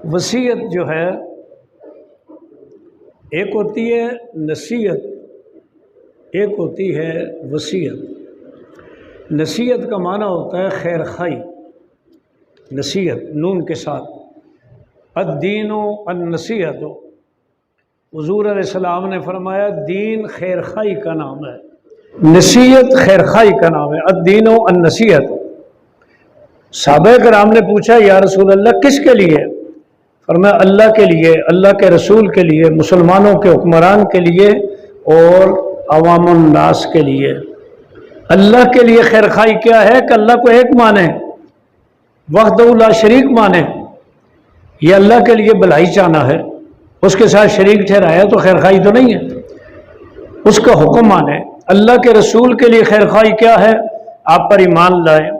وصیت جو ہے ایک ہوتی ہے نصیحت، ایک ہوتی ہے وصیت۔ نصیحت کا معنی ہوتا ہے خیر خواہی، نصیحت نون کے ساتھ، الدین النصیحت۔ حضور علیہ السلام نے فرمایا دین خیر خواہی کا نام ہے، نصیحت خیر خواہی کا نام ہے، الدین النصیحت۔ صحابہ کرام نے پوچھا یا رسول اللہ کس کے لیے؟ فرمایا اللہ کے لیے، اللہ کے رسول کے لیے، مسلمانوں کے حکمران کے لیے اور عوام الناس کے لیے۔ اللہ کے لیے خیر خواہی کیا ہے کہ اللہ کو ایک مانے، وحدہ لا شریک مانے، یہ اللہ کے لیے بھلائی چاہنا ہے، اس کے ساتھ شریک ٹھہرایا تو خیر خواہی تو نہیں ہے، اس کا حکم مانے۔ اللہ کے رسول کے لیے خیر خواہی کیا ہے؟ آپ پر ایمان لائیں،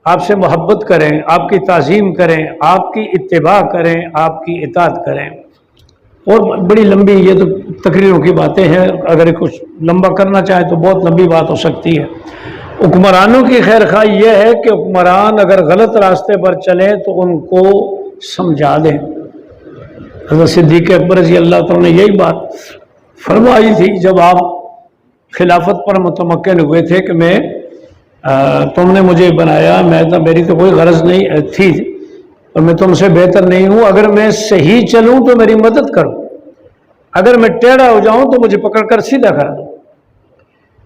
آپ سے محبت کریں، آپ کی تعظیم کریں، آپ کی اتباع کریں، آپ کی اطاعت کریں۔ اور بڑی لمبی یہ تو تقریروں کی باتیں ہیں، اگر کچھ لمبا کرنا چاہیں تو بہت لمبی بات ہو سکتی ہے۔ حکمرانوں کی خیر خواہی یہ ہے کہ حکمران اگر غلط راستے پر چلیں تو ان کو سمجھا دیں۔ حضرت صدیق اکبر رضی اللہ تعالیٰ نے یہی بات فرمائی تھی جب آپ خلافت پر متمکن ہوئے تھے کہ میں تم نے مجھے بنایا، میری تو کوئی غرض نہیں تھی اور میں تم سے بہتر نہیں ہوں، اگر میں صحیح چلوں تو میری مدد کرو، اگر میں ٹیڑھا ہو جاؤں تو مجھے پکڑ کر سیدھا کر دو۔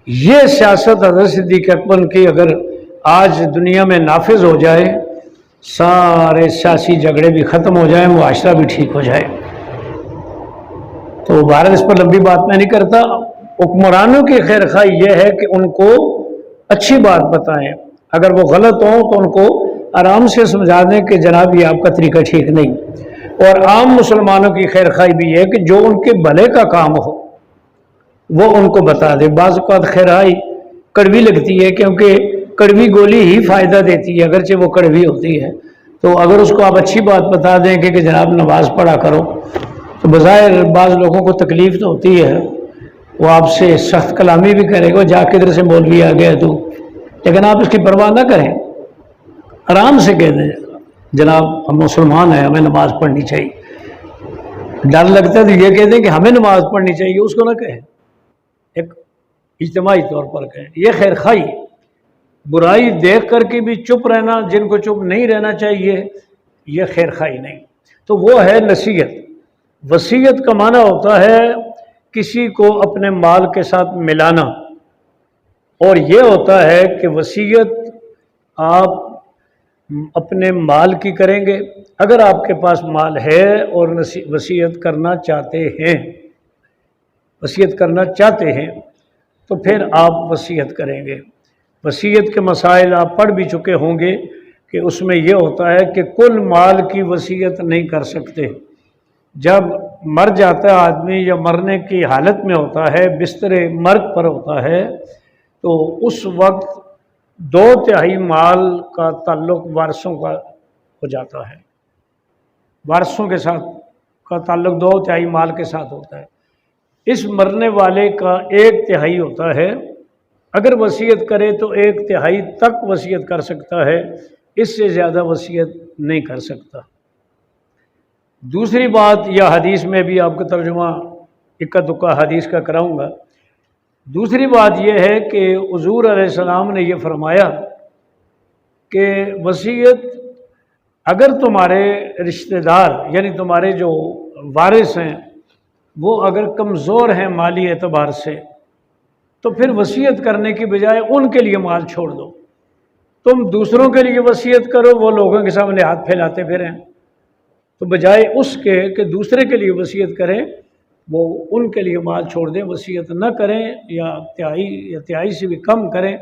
یہ سیاست حضرت صدیق اکبر کی اگر آج دنیا میں نافذ ہو جائے، سارے سیاسی جھگڑے بھی ختم ہو جائیں، معاشرہ بھی ٹھیک ہو جائے۔ تو بہرحال اس پر لمبی بات میں نہیں کرتا۔ حکمرانوں کی خیر خواہی یہ ہے کہ ان کو اچھی بات بتائیں، اگر وہ غلط ہوں تو ان کو آرام سے سمجھا دیں کہ جناب یہ آپ کا طریقہ ٹھیک نہیں۔ اور عام مسلمانوں کی خیر خواہی بھی ہے کہ جو ان کے بھلے کا کام ہو وہ ان کو بتا دے۔ بعض اوقات خیر خواہی کڑوی لگتی ہے کیونکہ کڑوی گولی ہی فائدہ دیتی ہے اگرچہ وہ کڑوی ہوتی ہے، تو اگر اس کو آپ اچھی بات بتا دیں کہ جناب نماز پڑھا کرو، تو بظاہر بعض لوگوں کو تکلیف تو ہوتی ہے، وہ آپ سے سخت کلامی بھی کرے گا، جا کدھر سے مولوی آ گیا تو، لیکن آپ اس کی پرواہ نہ کریں، آرام سے کہہ دیں جناب ہم مسلمان ہیں، ہمیں نماز پڑھنی چاہیے۔ ڈر لگتا ہے تو یہ کہہ دیں کہ ہمیں نماز پڑھنی چاہیے، اس کو نہ کہیں، ایک اجتماعی طور پر کہیں۔ یہ خیر خواہی، برائی دیکھ کر کے بھی چپ رہنا، جن کو چپ نہیں رہنا چاہیے، یہ خیر خواہی نہیں۔ تو وہ ہے نصیحت۔ وصیت کا معنی ہوتا ہے کسی کو اپنے مال کے ساتھ ملانا، اور یہ ہوتا ہے کہ وصیت آپ اپنے مال کی کریں گے۔ اگر آپ کے پاس مال ہے اور وصیت کرنا چاہتے ہیں تو پھر آپ وصیت کریں گے۔ وصیت کے مسائل آپ پڑھ بھی چکے ہوں گے کہ اس میں یہ ہوتا ہے کہ کل مال کی وصیت نہیں کر سکتے۔ جب مر جاتا ہے آدمی یا مرنے کی حالت میں ہوتا ہے، بستر مرگ پر ہوتا ہے، تو اس وقت 2/3 مال کا تعلق وارثوں کا ہو جاتا ہے، وارثوں کے ساتھ کا تعلق 2/3 مال کے ساتھ ہوتا ہے۔ اس مرنے والے کا 1/3 ہوتا ہے، اگر وصیت کرے تو 1/3 تک وصیت کر سکتا ہے، اس سے زیادہ وصیت نہیں کر سکتا۔ دوسری بات، یا حدیث میں بھی آپ کا ترجمہ اکا دکا حدیث کا کراؤں گا۔ دوسری بات یہ ہے کہ حضور علیہ السلام نے یہ فرمایا کہ وصیت اگر تمہارے رشتہ دار یعنی تمہارے جو وارث ہیں وہ اگر کمزور ہیں مالی اعتبار سے، تو پھر وصیت کرنے کی بجائے ان کے لیے مال چھوڑ دو۔ تم دوسروں کے لیے وصیت کرو، وہ لوگوں کے سامنے ہاتھ پھیلاتے پھریں، تو بجائے اس کے کہ دوسرے کے لیے وصیت کریں، وہ ان کے لیے مال چھوڑ دیں، وصیت نہ کریں یا تہائی سے بھی کم کریں،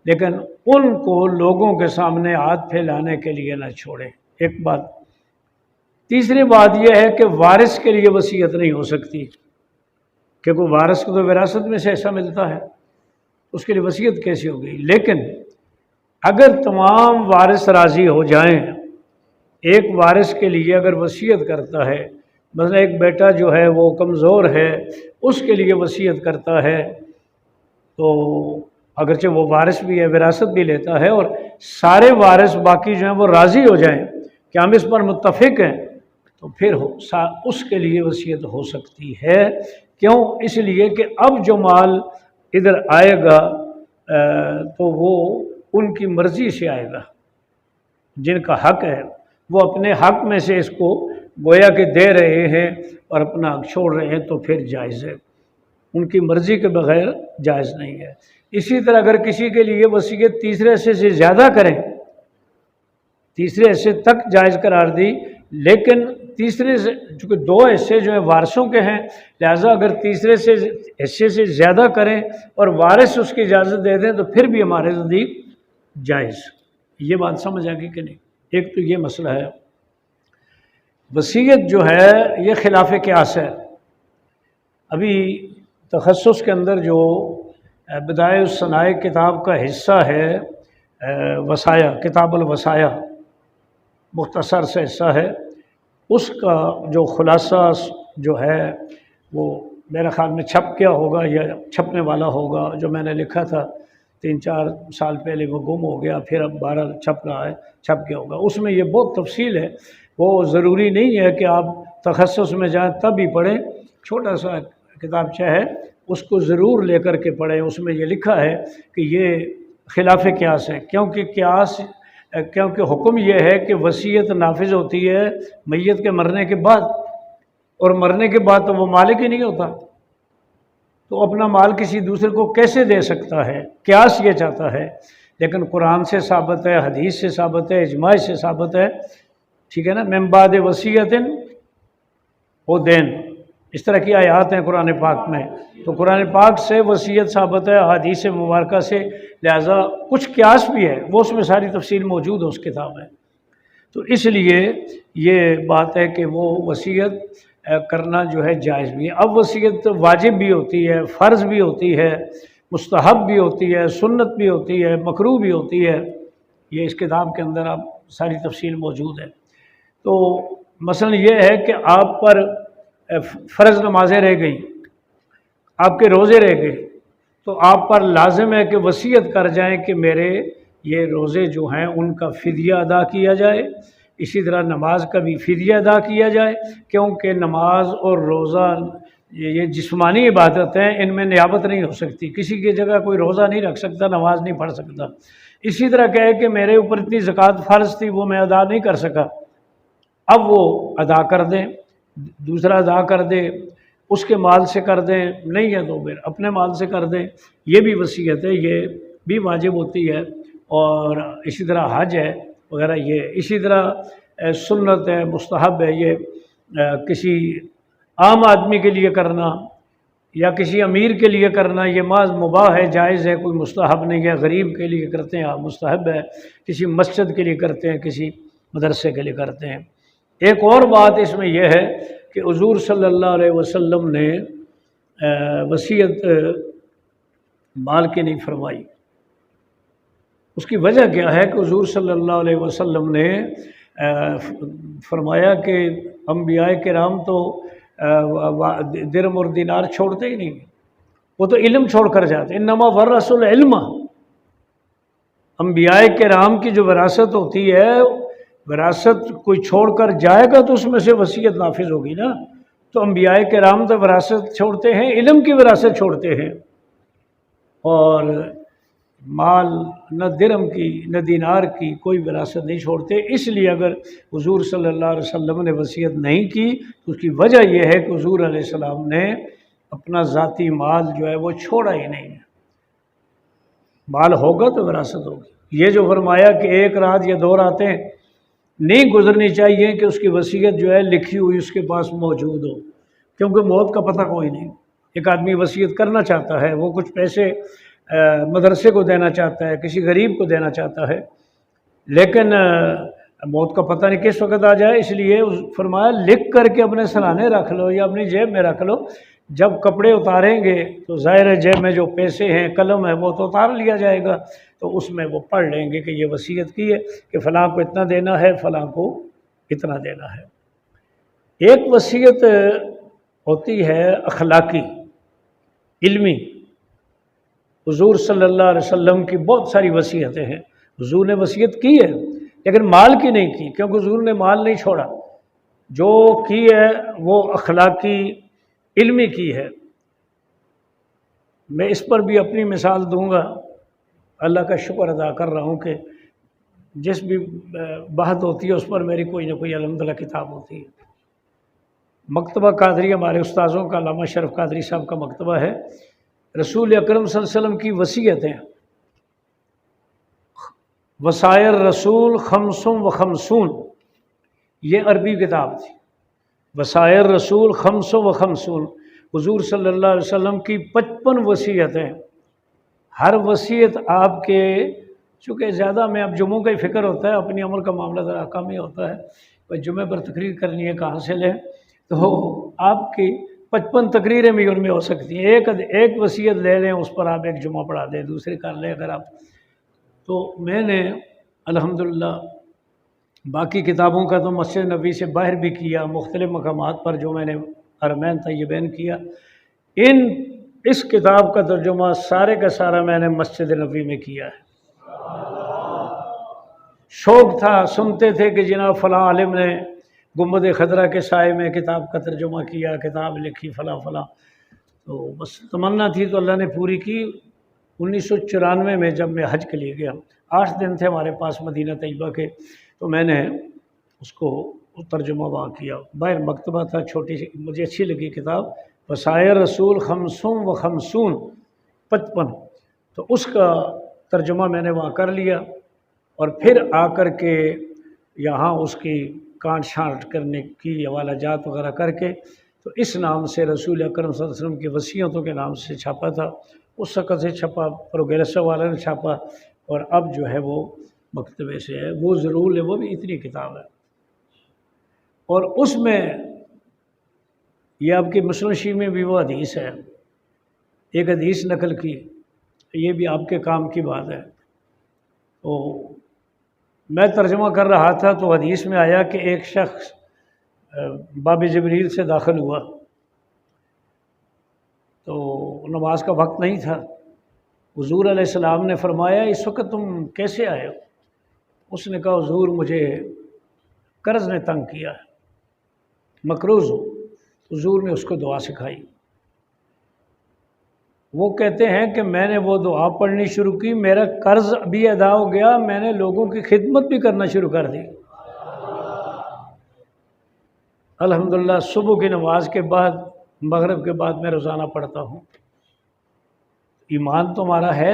لیکن ان کو لوگوں کے سامنے ہاتھ پھیلانے کے لیے نہ چھوڑیں۔ ایک بات۔ تیسری بات یہ ہے کہ وارث کے لیے وصیت نہیں ہو سکتی، کیونکہ وارث کو تو وراثت میں سے ایسا ملتا ہے، اس کے لیے وصیت کیسی ہوگی؟ لیکن اگر تمام وارث راضی ہو جائیں، ایک وارث کے لیے اگر وصیت کرتا ہے، مثلا ایک بیٹا جو ہے وہ کمزور ہے، اس کے لیے وصیت کرتا ہے، تو اگرچہ وہ وارث بھی ہے، وراثت بھی لیتا ہے، اور سارے وارث باقی جو ہیں وہ راضی ہو جائیں کہ ہم اس پر متفق ہیں تو پھر اس کے لیے وصیت ہو سکتی ہے۔ کیوں؟ اس لیے کہ اب جو مال ادھر آئے گا تو وہ ان کی مرضی سے آئے گا، جن کا حق ہے وہ اپنے حق میں سے اس کو گویا کہ دے رہے ہیں اور اپنا حق چھوڑ رہے ہیں، تو پھر جائز ہے، ان کی مرضی کے بغیر جائز نہیں ہے۔ اسی طرح اگر کسی کے لیے وصیت تیسرے حصے سے زیادہ کریں، تیسرے حصے تک جائز قرار دی، لیکن تیسرے سے چونکہ دو حصے جو ہیں وارثوں کے ہیں، لہٰذا اگر تیسرے سے حصے سے زیادہ کریں اور وارث اس کی اجازت دے دیں تو پھر بھی ہمارے نزدیک جائز۔ یہ بات سمجھ آ گئی کہ نہیں؟ ایک تو یہ مسئلہ ہے۔ وصیت جو ہے یہ خلاف قیاس ہے۔ ابھی تخصص کے اندر جو بدائع الصنائع کتاب کا حصہ ہے، وصایا، کتاب الوصایا مختصر سے حصہ ہے، اس کا جو خلاصہ جو ہے وہ میرے خیال میں چھپ گیا ہوگا یا چھپنے والا ہوگا، جو میں نے لکھا تھا 3-4 سال پہلے وہ گم ہو گیا، پھر اب 12 چھپ رہا ہے، چھپ گیا ہوگا۔ اس میں یہ بہت تفصیل ہے، وہ ضروری نہیں ہے کہ آپ تخصص میں جائیں تب ہی پڑھیں، چھوٹا سا کتابچہ ہے اس کو ضرور لے کر کے پڑھیں۔ اس میں یہ لکھا ہے کہ یہ خلاف قیاس ہے، کیونکہ حکم یہ ہے کہ وصیت نافذ ہوتی ہے میت کے مرنے کے بعد، اور مرنے کے بعد تو وہ مالک ہی نہیں ہوتا، تو اپنا مال کسی دوسرے کو کیسے دے سکتا ہے؟ قیاس یہ چاہتا ہے، لیکن قرآن سے ثابت ہے، حدیث سے ثابت ہے، اجماع سے ثابت ہے، ٹھیک ہے نا؟ من بعد وصیت و دین، اس طرح کی آیات ہیں قرآن پاک میں، تو قرآن پاک سے وصیت ثابت ہے، حدیث مبارکہ سے، لہٰذا کچھ قیاس بھی ہے، وہ اس میں ساری تفصیل موجود ہے اس کتاب میں۔ تو اس لیے یہ بات ہے کہ وہ وصیت کرنا جو ہے جائز بھی ہے۔ اب وصیت واجب بھی ہوتی ہے، فرض بھی ہوتی ہے، مستحب بھی ہوتی ہے، سنت بھی ہوتی ہے، مکروہ بھی ہوتی ہے، یہ اس کتاب کے اندر اب ساری تفصیل موجود ہے۔ تو مثلا یہ ہے کہ آپ پر فرض نمازیں رہ گئیں، آپ کے روزے رہ گئے، تو آپ پر لازم ہے کہ وصیت کر جائیں کہ میرے یہ روزے جو ہیں ان کا فدیہ ادا کیا جائے، اسی طرح نماز کا بھی فدیہ ادا کیا جائے، کیونکہ نماز اور روزہ یہ جسمانی عبادت ہیں، ان میں نیابت نہیں ہو سکتی، کسی کی جگہ کوئی روزہ نہیں رکھ سکتا، نماز نہیں پڑھ سکتا۔ اسی طرح کہے کہ میرے اوپر اتنی زکوٰۃ فرض تھی وہ میں ادا نہیں کر سکا، اب وہ ادا کر دیں، دوسرا ادا کر دے، اس کے مال سے کر دیں، نہیں ہے تو پھر اپنے مال سے کر دیں، یہ بھی وصیت ہے، یہ بھی واجب ہوتی ہے۔ اور اسی طرح حج ہے وغیرہ، یہ اسی طرح سنت ہے، مستحب ہے، یہ کسی عام آدمی کے لیے کرنا یا کسی امیر کے لیے کرنا یہ محض مباح ہے، جائز ہے، کوئی مستحب نہیں ہے۔ غریب کے لیے کرتے ہیں آپ مستحب ہے، کسی مسجد کے لیے کرتے ہیں، کسی مدرسے کے لیے کرتے ہیں۔ ایک اور بات اس میں یہ ہے کہ حضور صلی اللہ علیہ وسلم نے وصیت مال کی نہیں فرمائی۔ اس کی وجہ کیا ہے کہ حضور صلی اللہ علیہ وسلم نے فرمایا کہ انبیاء کرام تو درہم اور دینار چھوڑتے ہی نہیں، وہ تو علم چھوڑ کر جاتے، انما ورث العلم۔ انبیاء کرام کی جو وراثت ہوتی ہے، وراثت کوئی چھوڑ کر جائے گا تو اس میں سے وصیت نافذ ہوگی نا، تو انبیاء کرام تو وراثت چھوڑتے ہیں، علم کی وراثت چھوڑتے ہیں، اور مال نہ درہم کی نہ دینار کی کوئی وراثت نہیں چھوڑتے۔ اس لیے اگر حضور صلی اللہ علیہ وسلم نے وصیت نہیں کی تو اس کی وجہ یہ ہے کہ حضور علیہ السلام نے اپنا ذاتی مال جو ہے وہ چھوڑا ہی نہیں ہے۔ مال ہوگا تو وراثت ہوگی۔ یہ جو فرمایا کہ 1 رات یا 2 راتیں نہیں گزرنی چاہیے کہ اس کی وصیت جو ہے لکھی ہوئی اس کے پاس موجود ہو، کیونکہ موت کا پتہ کوئی نہیں۔ ایک آدمی وصیت کرنا چاہتا ہے، وہ کچھ پیسے مدرسے کو دینا چاہتا ہے، کسی غریب کو دینا چاہتا ہے، لیکن موت کا پتہ نہیں کس وقت آ جائے، اس لیے فرمایا لکھ کر کے اپنے سرانے رکھ لو یا اپنی جیب میں رکھ لو، جب کپڑے اتاریں گے تو ظاہر ہے جیب میں جو پیسے ہیں، قلم ہے، وہ تو اتار لیا جائے گا، تو اس میں وہ پڑھ لیں گے کہ یہ وصیت کی ہے کہ فلاں کو اتنا دینا ہے، فلاں کو اتنا دینا ہے۔ ایک وصیت ہوتی ہے اخلاقی، علمی۔ حضور صلی اللہ علیہ وسلم کی بہت ساری وصیتیں ہیں، حضور نے وصیت کی ہے، لیکن مال کی نہیں کی، کیونکہ حضور نے مال نہیں چھوڑا، جو کی ہے وہ اخلاقی علمی کی ہے۔ میں اس پر بھی اپنی مثال دوں گا، اللہ کا شکر ادا کر رہا ہوں کہ جس بھی بات ہوتی ہے اس پر میری کوئی نہ کوئی الحمدللہ کتاب ہوتی ہے۔ مکتبہ قادری ہمارے استاذوں کا علامہ شرف قادری صاحب کا مکتبہ ہے۔ رسول اکرم صلی اللہ علیہ وسلم کی وصیتیں، وصائر رسول خمس و خمسون، یہ عربی کتاب تھی۔ وصائر رسول خمس و خمسون، حضور صلی اللہ علیہ وسلم کی 55 وصیتیں۔ ہر وصیت آپ کے، چونکہ زیادہ میں اب جمعوں کا ہی فکر ہوتا ہے، اپنی عمل کا معاملہ ذرا کم ہی ہوتا ہے، بس جمعے پر تقریر کرنی ہے کہاں سے لیں، تو آپ کی 55 تقریریں بھی ان میں ہو سکتی ہیں۔ ایک وصیت لے لیں، اس پر آپ ایک جمعہ پڑھا دیں، دوسری کر لیں اگر آپ۔ تو میں نے الحمدللہ باقی کتابوں کا تو مسجد نبوی سے باہر بھی کیا، مختلف مقامات پر جو میں نے حرمین طیبین کیا۔ اس کتاب کا ترجمہ سارے کا سارا میں نے مسجد نبوی میں کیا ہے۔ شوق تھا، سنتے تھے کہ جناب فلاں عالم نے گنبد خضرا کے سائے میں کتاب کا ترجمہ کیا، کتاب لکھی فلاں فلاں، تو بس تمنا تھی تو اللہ نے پوری کی۔ 1994 میں جب میں حج کے لیے گیا، 8 دن تھے ہمارے پاس مدینہ طیبہ کے، تو میں نے اس کو ترجمہ وہاں کیا۔ باہر مکتبہ تھا چھوٹی سی، مجھے اچھی لگی کتاب، وصائر رسول خمسون و خمسون، 55، تو اس کا ترجمہ میں نے وہاں کر لیا، اور پھر آ کر کے یہاں اس کی کانٹ چھانٹ کرنے کی حوالہ جات وغیرہ کر کے، تو اس نام سے رسول اکرم صلی اللہ علیہ وسلم کی وصیتوں کے نام سے چھاپا تھا۔ اس وقت سے چھپا، پروگریسو والا نے چھاپا، اور اب جو ہے وہ مکتبے سے ہے، وہ ضرور ہے، وہ بھی اتنی کتاب ہے۔ اور اس میں یہ آپ کی مسلم شریف میں بھی وہ حدیث ہے، ایک حدیث نقل کی، یہ بھی آپ کے کام کی بات ہے۔ تو میں ترجمہ کر رہا تھا تو حدیث میں آیا کہ ایک شخص باب جبریل سے داخل ہوا، تو نماز کا وقت نہیں تھا۔ حضور علیہ السلام نے فرمایا اس وقت تم کیسے آئے ہو؟ اس نے کہا حضور مجھے قرض نے تنگ کیا ہے، مقروض ہوں۔ حضور نے اس کو دعا سکھائی۔ وہ کہتے ہیں کہ میں نے وہ دعا پڑھنی شروع کی، میرا قرض بھی ادا ہو گیا، میں نے لوگوں کی خدمت بھی کرنا شروع کر دی۔ الحمدللہ صبح کی نماز کے بعد، مغرب کے بعد میں روزانہ پڑھتا ہوں۔ ایمان تو ہمارا ہے،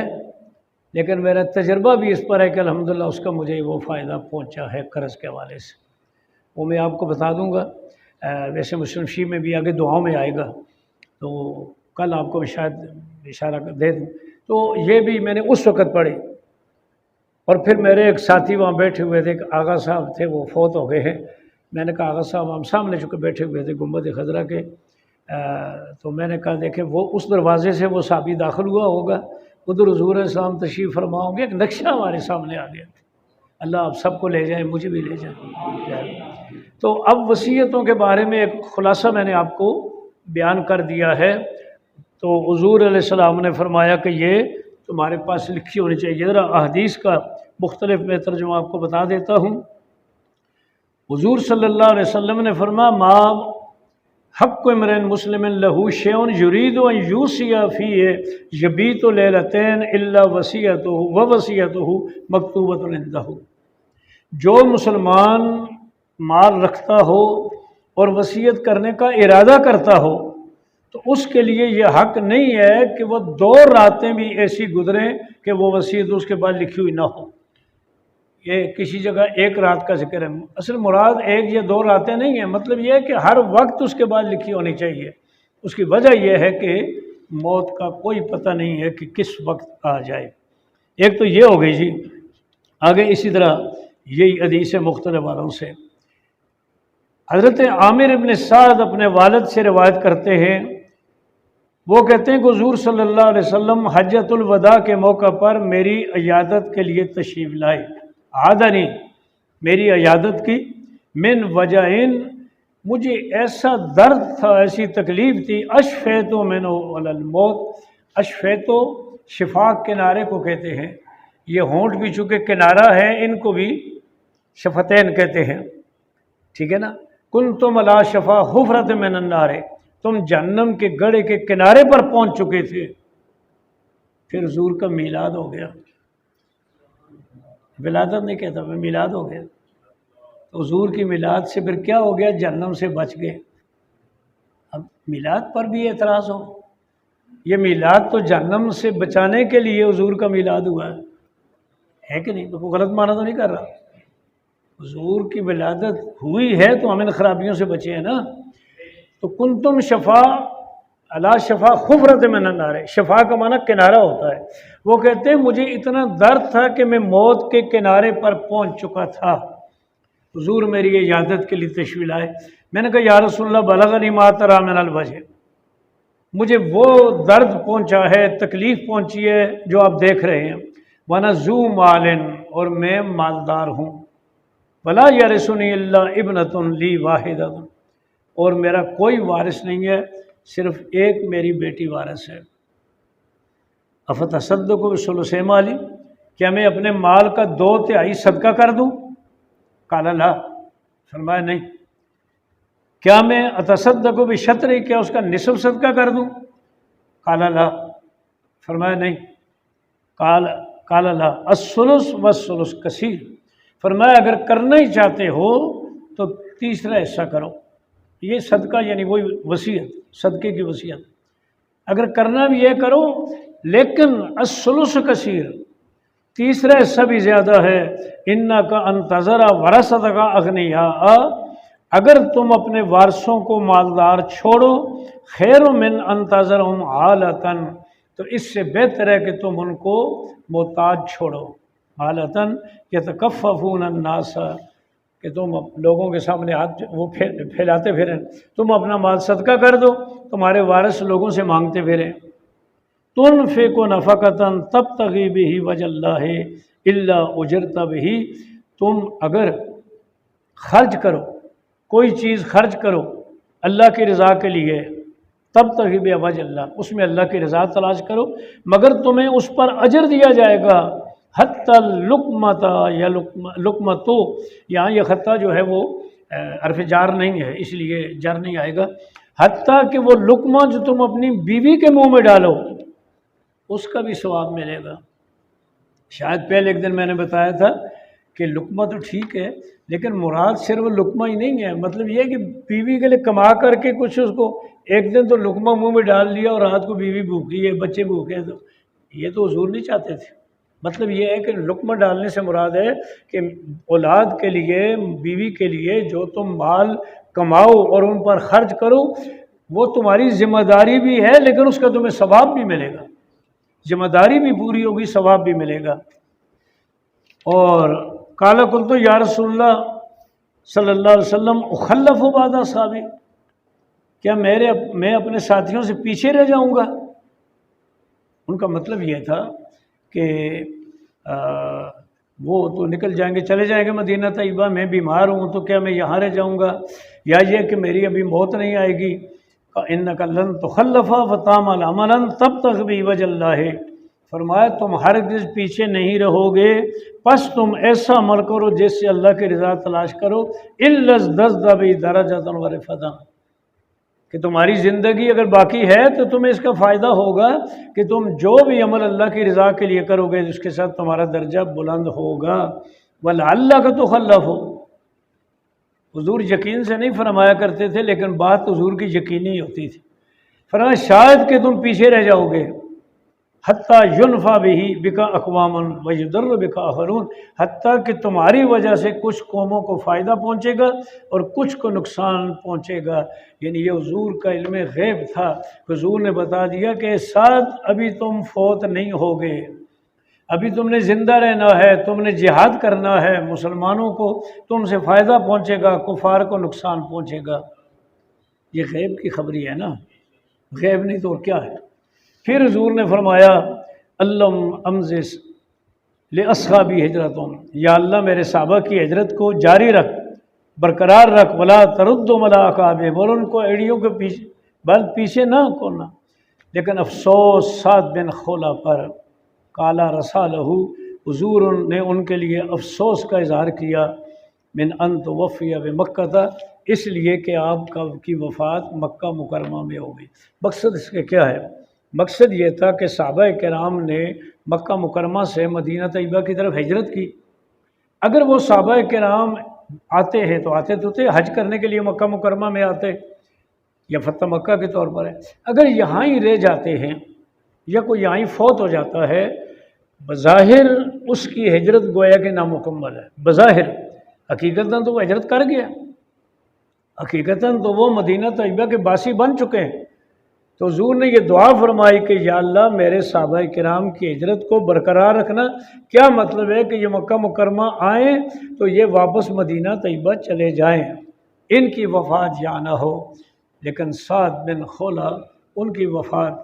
لیکن میرا تجربہ بھی اس پر ہے کہ الحمدللہ اس کا مجھے وہ فائدہ پہنچا ہے قرض کے حوالے سے، وہ میں آپ کو بتا دوں گا۔ ویسے مسلم شریف میں بھی آگے دعاؤں میں آئے گا، تو کل آپ کو شاید اشارہ دے دوں۔ تو یہ بھی میں نے اس وقت پڑھی، اور پھر میرے ایک ساتھی وہاں بیٹھے ہوئے تھے، آغا صاحب تھے، وہ فوت ہو گئے ہیں۔ میں نے کہا آغا صاحب ہم سامنے چکے بیٹھے ہوئے تھے گنبد خضرا کے، تو میں نے کہا دیکھیں وہ اس دروازے سے وہ صحابی داخل ہوا ہوگا، ادھر حضور علیہ السلام تشریف فرما ہوں گے، ایک نقشہ ہمارے سامنے آ گیا۔ اللہ آپ سب کو لے جائیں، مجھے بھی لے جائیں۔ تو اب وصیتوں کے بارے میں ایک خلاصہ میں نے آپ کو بیان کر دیا ہے۔ تو حضور علیہ السلام نے فرمایا کہ یہ تمہارے پاس لکھی ہونی چاہیے۔ ذرا احادیث کا مختلف میں ترجمہ آپ کو بتا دیتا ہوں۔ حضور صلی اللہ علیہ وسلم نے فرمایا ما حق امرئ مسلم لہ شیء یرید ان یوصی فیہ یبیت لیلتین الا وصیتہ ووصیتہ مکتوبۃ عندہ۔ جو مسلمان مال رکھتا ہو اور وصیت کرنے کا ارادہ کرتا ہو تو اس کے لیے یہ حق نہیں ہے کہ وہ 2 راتیں بھی ایسی گزریں کہ وہ وصیت اس کے بعد لکھی ہوئی نہ ہو۔ یہ کسی جگہ 1 رات کا ذکر ہے، اصل مراد 1 یا 2 راتیں نہیں ہیں، مطلب یہ ہے کہ ہر وقت اس کے بعد لکھی ہونی چاہیے۔ اس کی وجہ یہ ہے کہ موت کا کوئی پتہ نہیں ہے کہ کس وقت آ جائے۔ ایک تو یہ ہو گئی جی۔ آگے اسی طرح یہی حدیث مختلف والوں سے حضرت عامر ابن سعد اپنے والد سے روایت کرتے ہیں، وہ کہتے ہیں کہ حضور صلی اللہ علیہ وسلم حجۃ الوداع کے موقع پر میری عیادت کے لیے تشریف لائے۔ عادنی، میری عیادت کی، من وجعین، مجھے ایسا درد تھا، ایسی تکلیف تھی، اشفیت منہ علی الموت۔ اشفیت شفاق کنارے کو کہتے ہیں، یہ ہونٹ بھی چونکہ کنارہ ہے، ان کو بھی شفتین کہتے ہیں، ٹھیک ہے نا، کنتم علی شفا حفرۃ من النار، تم جہنم کے گڑھے کے کنارے پر پہنچ چکے تھے۔ پھر حضور کا میلاد ہو گیا، ولادت نہیں کہتا میں، میلاد ہو گیا۔ تو حضور کی میلاد سے پھر کیا ہو گیا؟ جہنم سے بچ گئے۔ اب میلاد پر بھی اعتراض ہو، یہ میلاد تو جہنم سے بچانے کے لیے حضور کا میلاد ہوا ہے کہ نہیں؟ تو کوئی غلط معنی تو نہیں کر رہا؟ حضور کی ولادت ہوئی ہے تو ہم ان خرابیوں سے بچے ہیں نا۔ تو کنتم شفا علی شفا حفرۃ من النار، شفا کا معنی کنارہ ہوتا ہے۔ وہ کہتے ہیں مجھے اتنا درد تھا کہ میں موت کے کنارے پر پہنچ چکا تھا، حضور میری عیادت کے لیے تشریف لائے۔ میں نے کہا یا رسول اللہ بلغنی ما تری من الوجع، مجھے وہ درد پہنچا ہے، تکلیف پہنچی ہے جو آپ دیکھ رہے ہیں۔ وَأَنَا ذُو مَالٍ، اور میں مالدار ہوں۔ وَلَا يَرِثُنِي إِلَّا ابْنَةٌ لِي وَاحِدَةٌ، اور میرا کوئی وارث نہیں ہے، صرف ایک میری بیٹی وارث ہے۔ اَفَتَصَدَّقُ بِثُلُثِ مَالِي، کیا میں اپنے مال کا 2/3 صدقہ کر دوں؟ قال لا، فرمایا نہیں۔ کیا میں اتصدق بشطر، کیا اس کا نصف صدقہ کر دوں؟ قال لا، فرمایا نہیں۔ قال لا الثلث والثلث کثیر، فرمایا اگر کرنا ہی چاہتے ہو تو تیسرا حصہ کرو۔ یہ صدقہ یعنی وہی وصیت، صدقے کی وصیت، اگر کرنا بھی یہ کرو، لیکن الثلث کثیر، تیسرا حصہ بھی زیادہ ہے۔ انک ان تذر ورثتک اغنیاء، اگر تم اپنے وارثوں کو مالدار چھوڑو، خیر من ان تذرہم عالۃ، تو اس سے بہتر ہے کہ تم ان کو محتاج چھوڑو۔ عالۃ یتکففون الناس، کہ تم لوگوں کے سامنے ہاتھ وہ پھیلاتے پھریں، تم اپنا مال صدقہ کر دو، تمہارے وارث لوگوں سے مانگتے پھریں۔ تنفق نفقۃ تبتغی بہ وجہ اللہ الا اجرت بہ، تم اگر خرچ کرو، کوئی چیز خرچ کرو اللہ کی رضا کے لیے، تبتغی بہ وجہ اللہ، اس میں اللہ کی رضا تلاش کرو، مگر تمہیں اس پر اجر دیا جائے گا۔ حتی لقمۃ یا لقمتو، یہاں یہ خطہ جو ہے وہ حرف جار نہیں ہے، اس لیے جر نہیں آئے گا۔ حتیٰ کہ وہ لقمہ جو تم اپنی بیوی کے منہ میں ڈالو، اس کا بھی ثواب ملے گا۔ شاید پہلے ایک دن میں نے بتایا تھا کہ لقمہ تو ٹھیک ہے، لیکن مراد صرف لقمہ ہی نہیں ہے، مطلب یہ کہ بیوی کے لیے کما کر کے کچھ اس کو ایک دن تو لقمہ منہ میں ڈال لیا اور رات کو بیوی بھوکی ہے، بچے بھوکے، تو یہ تو حضور نہیں چاہتے تھے۔ مطلب یہ ہے کہ لقمہ ڈالنے سے مراد ہے کہ اولاد کے لیے، بیوی کے لیے جو تم مال کماؤ اور ان پر خرچ کرو، وہ تمہاری ذمہ داری بھی ہے، لیکن اس کا تمہیں ثواب بھی ملے گا، ذمہ داری بھی پوری ہوگی، ثواب بھی ملے گا۔ اور قال قلت یا رسول اللہ صلی اللہ علیہ وسلم اخلف بعد اصحابی، کیا میں اپنے ساتھیوں سے پیچھے رہ جاؤں گا؟ ان کا مطلب یہ تھا کہ وہ تو نکل جائیں گے، چلے جائیں گے مدینہ طیبہ، میں بیمار ہوں تو کیا میں یہاں رہ جاؤں گا، یا یہ کہ میری ابھی موت نہیں آئے گی۔ انک لن تخلف فتعمل عملا تبتغ بہ وجہ اللہ، فرمایا تم ہرگز پیچھے نہیں رہو گے، پس تم ایسا عمل کرو جس سے اللہ کی رضا تلاش کرو، الا ازددت بہ درجۃ ورفعۃ، کہ تمہاری زندگی اگر باقی ہے تو تمہیں اس کا فائدہ ہوگا کہ تم جو بھی عمل اللہ کی رضا کے لیے کرو گے، اس کے ساتھ تمہارا درجہ بلند ہوگا۔ وَلَعَلَّكَ تُخَلَّفُ، حضور یقین سے نہیں فرمایا کرتے تھے، لیکن بات حضور کی یقینی ہوتی تھی۔ فرمایا شاید کہ تم پیچھے رہ جاؤ گے، حتیٰ يُنْفَعَ بِهِ بِكَ أَقْوَامٌ وَيُضَرُّ بِكَ آخَرُونَ، حتیٰ کہ تمہاری وجہ سے کچھ قوموں کو فائدہ پہنچے گا اور کچھ کو نقصان پہنچے گا۔ یعنی یہ حضور کا علم غیب تھا، حضور نے بتا دیا کہ ساتھ ابھی تم فوت نہیں ہوگے، ابھی تم نے زندہ رہنا ہے، تم نے جہاد کرنا ہے، مسلمانوں کو تم سے فائدہ پہنچے گا، کفار کو نقصان پہنچے گا۔ یہ غیب کی خبری ہے نا، غیب نہیں تو اور کیا ہے۔ پھر حضور نے فرمایا اللہم امزس لاصحابی ہجرتہم، یا اللہ میرے صحابہ کی ہجرت کو جاری رکھ، برقرار رکھ، ولا تردہم علی اعقابہم، اور ان کو ایڑیوں کے پیچھے نہ کرنا۔ لیکن افسوس سعد بن خولہ پر، قال رسالہ، حضور نے ان کے لیے افسوس کا اظہار کیا من ان توفی بمکہ تھا، اس لیے کہ آپ کی وفات مکہ مکرمہ میں ہو گئی۔ مقصد اس کے کیا ہے؟ مقصد یہ تھا کہ صحابہ کرام نے مکہ مکرمہ سے مدینہ طیبہ کی طرف ہجرت کی۔ اگر وہ صحابہ کرام آتے ہیں تو آتے تو تھے حج کرنے کے لیے مکہ مکرمہ میں آتے، یا فتح مکہ کے طور پر ہے۔ اگر یہاں ہی رہ جاتے ہیں یا کوئی یہاں ہی فوت ہو جاتا ہے، بظاہر اس کی ہجرت گویا کہ نامکمل ہے، بظاہر، حقیقتاً تو وہ ہجرت کر گیا، حقیقتاً تو وہ مدینہ طیبہ کے باسی بن چکے ہیں۔ تو حضور نے یہ دعا فرمائی کہ یا اللہ میرے صحابہ کرام کی ہجرت کو برقرار رکھنا۔ کیا مطلب ہے کہ یہ مکہ مکرمہ آئیں تو یہ واپس مدینہ طیبہ چلے جائیں، ان کی وفات یا نہ ہو۔ لیکن سعد بن خولہ ان کی وفات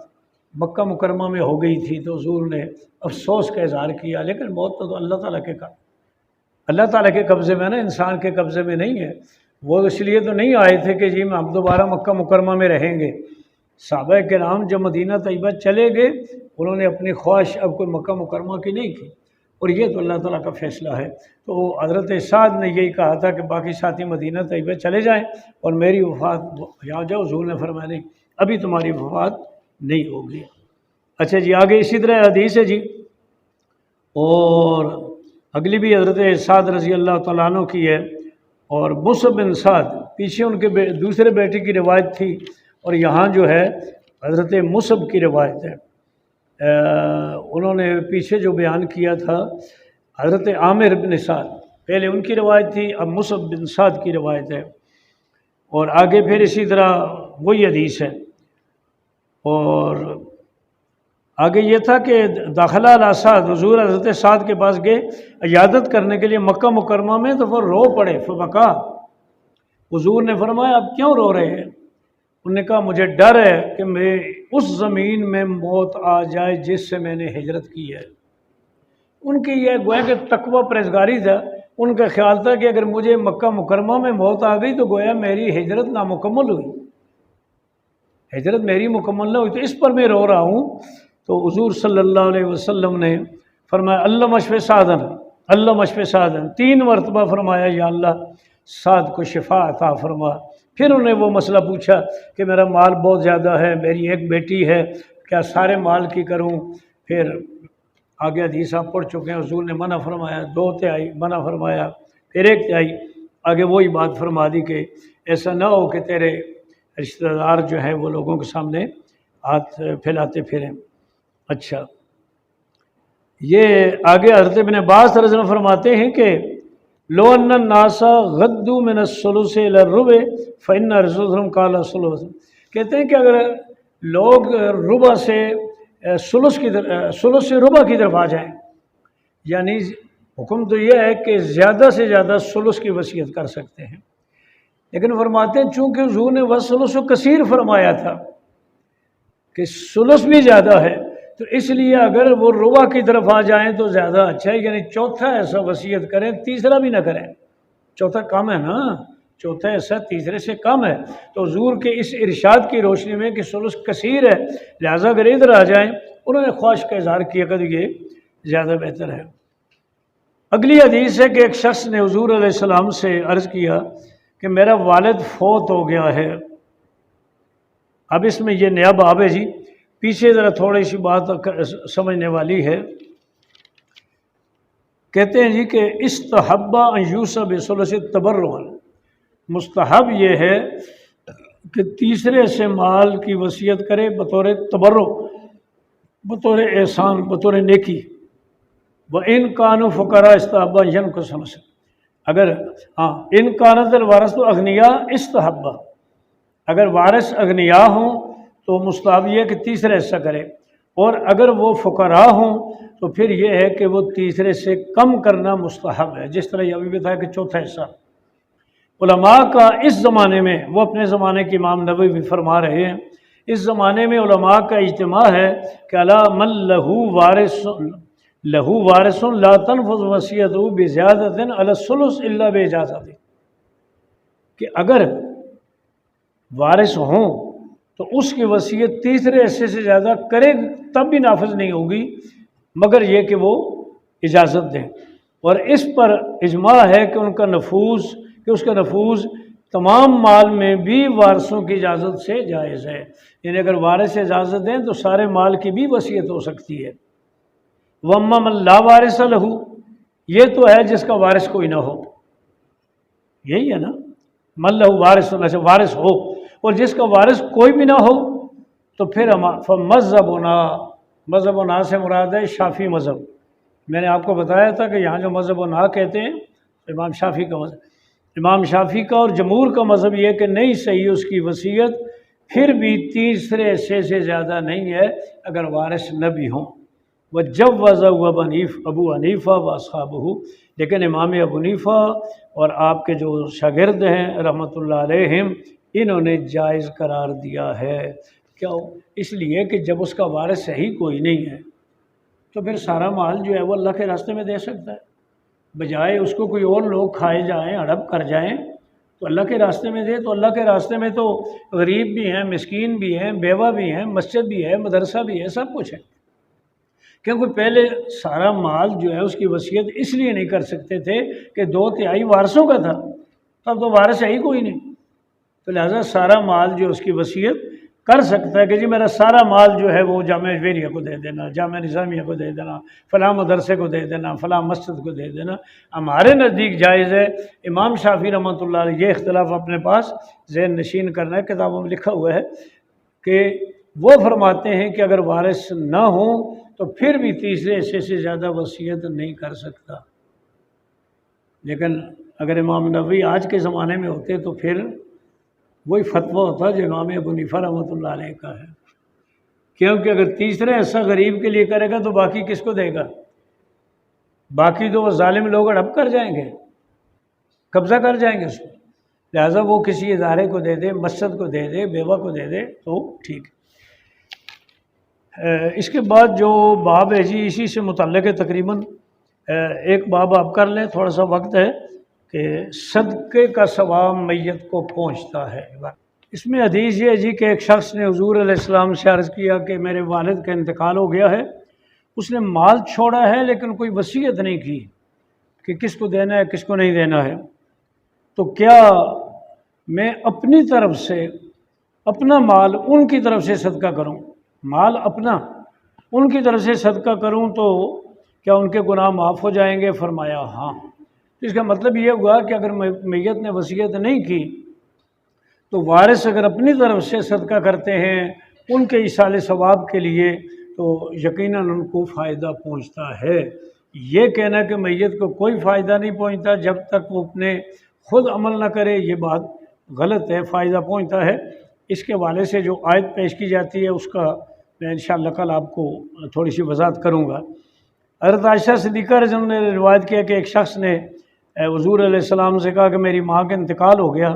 مکہ مکرمہ میں ہو گئی تھی، تو حضور نے افسوس کا اظہار کیا، لیکن موت تو اللہ تعالیٰ کے اللہ تعالیٰ کے قبضے میں نا، انسان کے قبضے میں نہیں ہے۔ وہ اس لیے تو نہیں آئے تھے کہ جی ہم دوبارہ مکہ مکرمہ میں رہیں گے۔ صحابہ کرام جب مدینہ طیبہ چلے گئے، انہوں نے اپنی خواہش اب کوئی مکہ مکرمہ کی نہیں کی، اور یہ تو اللہ تعالیٰ کا فیصلہ ہے۔ تو حضرت سعد نے یہی کہا تھا کہ باقی ساتھی مدینہ طیبہ چلے جائیں اور میری وفات یہاں جاؤ۔ حضور نے فرمایا نہیں، ابھی تمہاری وفات نہیں ہوگی۔ اچھا جی، آگے اسی طرح حدیث ہے جی، اور اگلی بھی حضرت سعد رضی اللہ تعالیٰ عنہ کی ہے، اور مصعب بن سعد پیچھے ان کے دوسرے بیٹے کی روایت تھی، اور یہاں جو ہے حضرت مصعب کی روایت ہے۔ انہوں نے پیچھے جو بیان کیا تھا حضرت عامر بن سعد، پہلے ان کی روایت تھی، اب مصعب بن سعد کی روایت ہے، اور آگے پھر اسی طرح وہی حدیث ہے۔ اور آگے یہ تھا کہ داخلہ علی سعد، حضور حضرت سعد کے پاس گئے عیادت کرنے کے لیے مکہ مکرمہ میں، تو وہ رو پڑے، فبکا۔ حضور نے فرمایا اب کیوں رو رہے ہیں؟ انہوں نے کہا مجھے ڈر ہے کہ میں اس زمین میں موت آ جائے جس سے میں نے ہجرت کی ہے۔ ان کی یہ گویا کہ تقوی پرہیزگاری تھا، ان کا خیال تھا کہ اگر مجھے مکہ مکرمہ میں موت آ گئی تو گویا میری ہجرت نامکمل ہوئی، ہجرت میری مکمل نہ ہوئی، تو اس پر میں رو رہا ہوں۔ تو حضور صلی اللہ علیہ وسلم نے فرمایا اللہ مشفِ سعدن، اللہ مشفِ سعدن، 3 مرتبہ فرمایا یا اللہ سعد کو شفا عطا فرما۔ پھر انہیں وہ مسئلہ پوچھا کہ میرا مال بہت زیادہ ہے، میری ایک بیٹی ہے، کیا سارے مال کی کروں؟ پھر آگے حدیث آپ پڑھ چکے ہیں، حضور نے منع فرمایا، 2/3 منع فرمایا، پھر 1/3، آگے وہی بات فرما دی کہ ایسا نہ ہو کہ تیرے رشتہ دار جو ہیں وہ لوگوں کے سامنے ہاتھ پھیلاتے پھریں۔ اچھا، یہ آگے حضرت ابن عباس رضی اللہ عنہ فرماتے ہیں کہ لو ان الناس غدوا من الثلث الى الربع فان رسولهم قال الثلث، کہتے ہیں کہ اگر لوگ ربع سے ثلث سے ربع کی طرف آ جائیں، یعنی حکم تو یہ ہے کہ زیادہ سے زیادہ ثلث کی وصیت کر سکتے ہیں، لیکن فرماتے ہیں چونکہ حضور نے وثلث کثیر فرمایا تھا کہ ثلث بھی زیادہ ہے، تو اس لیے اگر وہ ربع کی طرف آ جائیں تو زیادہ اچھا ہے، یعنی چوتھا ایسا وصیت کریں، تیسرا بھی نہ کریں، چوتھا کم ہے نا، چوتھا ایسا تیسرے سے کم ہے۔ تو حضور کے اس ارشاد کی روشنی میں کہ ثلث کثیر ہے، لہٰذا اگر ادھر آ جائیں، انہوں نے خواہش کا اظہار کیا کہ یہ زیادہ بہتر ہے۔ اگلی حدیث ہے کہ ایک شخص نے حضور علیہ السلام سے عرض کیا کہ میرا والد فوت ہو گیا ہے۔ اب اس میں یہ نیا باب ہے جی، پیچھے ذرا تھوڑی سی بات سمجھنے والی ہے۔ کہتے ہیں جی کہ استحب ان یوصى بثلث تبرعا، مستحب یہ ہے کہ تیسرے سے مال کی وصیت کرے بطور تبرع، بطور احسان، بطور نیکی۔ وَإِن كَانُوا فُقَرَاءَ اسْتَحَبَّ أَن يَنقُصَ الْخُمُسَ، اگر ان كَانَتِ الْوَارِثُ أَغْنِيَاءَ اسْتَحَبَّ، اگر وارث اغنیا ہوں تو مستحب یہ کہ تیسرے حصہ کرے، اور اگر وہ فقراء ہوں تو پھر یہ ہے کہ وہ تیسرے سے کم کرنا مستحب ہے، جس طرح یہ ابھی بتایا کہ چوتھا حصہ۔ علماء کا اس زمانے میں، وہ اپنے زمانے کے امام نووی بھی فرما رہے ہیں، اس زمانے میں علماء کا اجتماع ہے کہ علی من لہو وارث لا تنفذ وصیتہ بزیادۃ علی الثلث الا باجازتہ، کہ اگر وارث ہوں تو اس کی وصیت تیسرے حصے سے زیادہ کرے تب بھی نافذ نہیں ہوگی، مگر یہ کہ وہ اجازت دیں۔ اور اس پر اجماع ہے کہ ان کا نفوذ اس کا نفوذ تمام مال میں بھی وارثوں کی اجازت سے جائز ہے، یعنی اگر وارث اجازت دیں تو سارے مال کی بھی وصیت ہو سکتی ہے۔ وَأَمَّا مَن لَا وَارِثَ لَهُ، یہ تو ہے جس کا وارث کوئی نہ ہو، یہی ہے نا، من لہو وارث سے وارث ہو، اور جس کا وارث کوئی بھی نہ ہو تو پھر مذہبنا سے مراد ہے شافعی مذہب۔ میں نے آپ کو بتایا تھا کہ یہاں جو مذہبنا کہتے ہیں امام شافعی کا مذہب، امام شافعی کا اور جمہور کا مذہب یہ کہ نہیں صحیح اس کی وصیت، پھر بھی تیسرے حصے سے زیادہ نہیں ہے اگر وارث نہ بھی ہوں۔ وَجَوَّزَهُ ابو حنیفہ وَأَصْحَابُهُ، لیکن امام ابو حنیفہ اور آپ کے جو شاگرد ہیں رحمۃ اللہ علیہم، انہوں نے جائز قرار دیا ہے۔ کیوں؟ اس لیے کہ جب اس کا وارث صحیح کوئی نہیں ہے تو پھر سارا مال جو ہے وہ اللہ کے راستے میں دے سکتا ہے، بجائے اس کو کوئی اور لوگ کھائے جائیں، ہڑپ کر جائیں، تو اللہ کے راستے میں دے۔ تو اللہ کے راستے میں تو غریب بھی ہیں، مسکین بھی ہیں، بیوہ بھی ہیں، مسجد بھی ہے، مدرسہ بھی ہے، سب کچھ ہے۔ کیونکہ پہلے سارا مال جو ہے اس کی وصیت اس لیے نہیں کر سکتے تھے کہ 2/3 وارثوں کا تھا، تب تو وارث ہے ہی کوئی نہیں، تو لہٰذا سارا مال جو اس کی وصیت کر سکتا ہے کہ جی میرا سارا مال جو ہے وہ جامعہ ویریہ کو دے دینا، جامعہ نظامیہ کو دے دینا، فلاں مدرسے کو دے دینا، فلاں مسجد کو دے دینا، ہمارے نزدیک جائز ہے۔ امام شافعی رحمۃ اللہ علیہ یہ اختلاف اپنے پاس ذہن نشین کرنا ہے، کتابوں میں لکھا ہوا ہے کہ وہ فرماتے ہیں کہ اگر وارث نہ ہوں تو پھر بھی تیسرے حصے سے زیادہ وصیت نہیں کر سکتا، لیکن اگر امام نووی آج کے زمانے میں ہوتے تو پھر وہی فتویٰ ہوتا جو امام ابو حنیفہ رحمۃ اللہ علیہ کا ہے، کیونکہ اگر تیسرا حصہ غریب کے لیے کرے گا تو باقی کس کو دے گا؟ باقی تو وہ ظالم لوگ ہڑپ کر جائیں گے، قبضہ کر جائیں گے اس کو، لہٰذا وہ کسی ادارے کو دے دے، مسجد کو دے دے، بیوہ کو دے دے تو ٹھیک ہے۔ اس کے بعد جو باب ہے جی اسی سے متعلق ہے، تقریباً ایک باب آپ کر لیں، تھوڑا سا وقت ہے، کہ صدقے کا ثواب میت کو پہنچتا ہے۔ اس میں حدیث یہ ہے جی کہ ایک شخص نے حضور علیہ السلام سے عرض کیا کہ میرے والد کا انتقال ہو گیا ہے، اس نے مال چھوڑا ہے لیکن کوئی وصیت نہیں کی کہ کس کو دینا ہے کس کو نہیں دینا ہے، تو کیا میں اپنی طرف سے اپنا مال ان کی طرف سے صدقہ کروں، مال اپنا ان کی طرف سے صدقہ کروں تو کیا ان کے گناہ معاف ہو جائیں گے؟ فرمایا ہاں۔ اس کا مطلب یہ ہوا کہ اگر میت نے وصیت نہیں کی تو وارث اگر اپنی طرف سے صدقہ کرتے ہیں ان کے ایصال ثواب کے لیے تو یقیناً ان کو فائدہ پہنچتا ہے۔ یہ کہنا کہ میت کو کوئی فائدہ نہیں پہنچتا جب تک وہ اپنے خود عمل نہ کرے، یہ بات غلط ہے، فائدہ پہنچتا ہے۔ اس کے حوالے سے جو آیت پیش کی جاتی ہے اس کا میں انشاءاللہ کل آپ کو تھوڑی سی وضاحت کروں گا۔ حضرت عائشہ صدیقہ رضی اللہ عنہا نے روایت کیا کہ ایک شخص نے حضور علیہ السلام سے کہا کہ میری ماں کا انتقال ہو گیا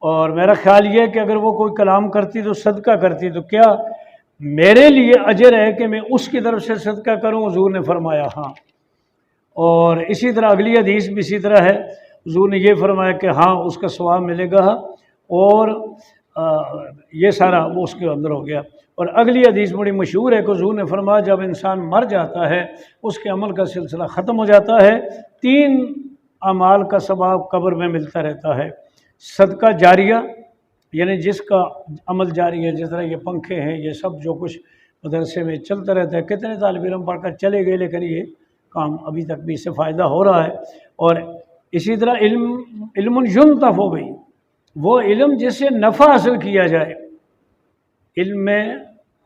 اور میرا خیال یہ ہے کہ اگر وہ کوئی کلام کرتی تو صدقہ کرتی، تو کیا میرے لیے اجر ہے کہ میں اس کی طرف سے صدقہ کروں؟ حضور نے فرمایا ہاں۔ اور اسی طرح اگلی حدیث بھی اسی طرح ہے، حضور نے یہ فرمایا کہ ہاں اس کا ثواب ملے گا، اور یہ سارا وہ اس کے اندر ہو گیا۔ اور اگلی حدیث بڑی مشہور ہے کہ حضور نے فرمایا جب انسان مر جاتا ہے اس کے عمل کا سلسلہ ختم ہو جاتا ہے، 3 اعمال کا ثواب قبر میں ملتا رہتا ہے۔ صدقہ جاریہ، یعنی جس کا عمل جاری ہے، جس طرح یہ پنکھے ہیں، یہ سب جو کچھ مدرسے میں چلتا رہتا ہے، کتنے طالب علم پڑھ کر چلے گئے لیکن یہ کام ابھی تک بھی اس سے فائدہ ہو رہا ہے۔ اور اسی طرح علم ينتفع ہو گئی، وہ علم جس سے نفع حاصل کیا جائے، علم میں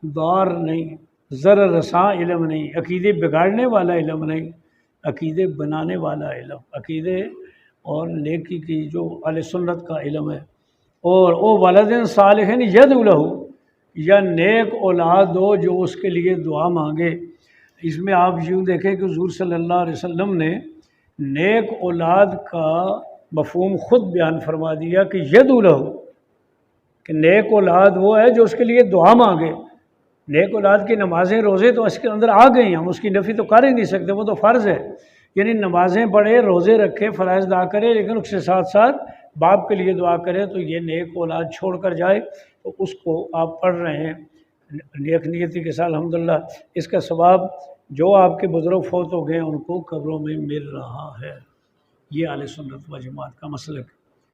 دار نہیں، ضرر رساں علم نہیں، عقیدے بگاڑنے والا علم نہیں، عقیدے بنانے والا علم، عقیدے اور نیکی کی جو اہل سنت کا علم ہے۔ اور او ولد صالح یدعو لہ، یا نیک اولاد ہو جو اس کے لیے دعا مانگے۔ اس میں آپ یوں دیکھیں کہ حضور صلی اللہ علیہ وسلم نے نیک اولاد کا مفہوم خود بیان فرما دیا کہ یدعو لہ، کہ نیک اولاد وہ ہے جو اس کے لیے دعا مانگے۔ نیک اولاد کی نمازیں روزے تو اس کے اندر آ گئی، ہم اس کی نفی تو کر ہی نہیں سکتے، وہ تو فرض ہے، یعنی نمازیں پڑھے، روزے رکھے، فرائض ادا کرے، لیکن اس کے ساتھ ساتھ باپ کے لیے دعا کرے، تو یہ نیک اولاد چھوڑ کر جائے تو اس کو آپ پڑھ رہے ہیں نیک نیتی کے ساتھ، الحمدللہ اس کا ثواب جو آپ کے بزرگ فوت ہو گئے ان کو قبروں میں مل رہا ہے۔ یہ اہل سنت و جماعت کا مسلک ہے۔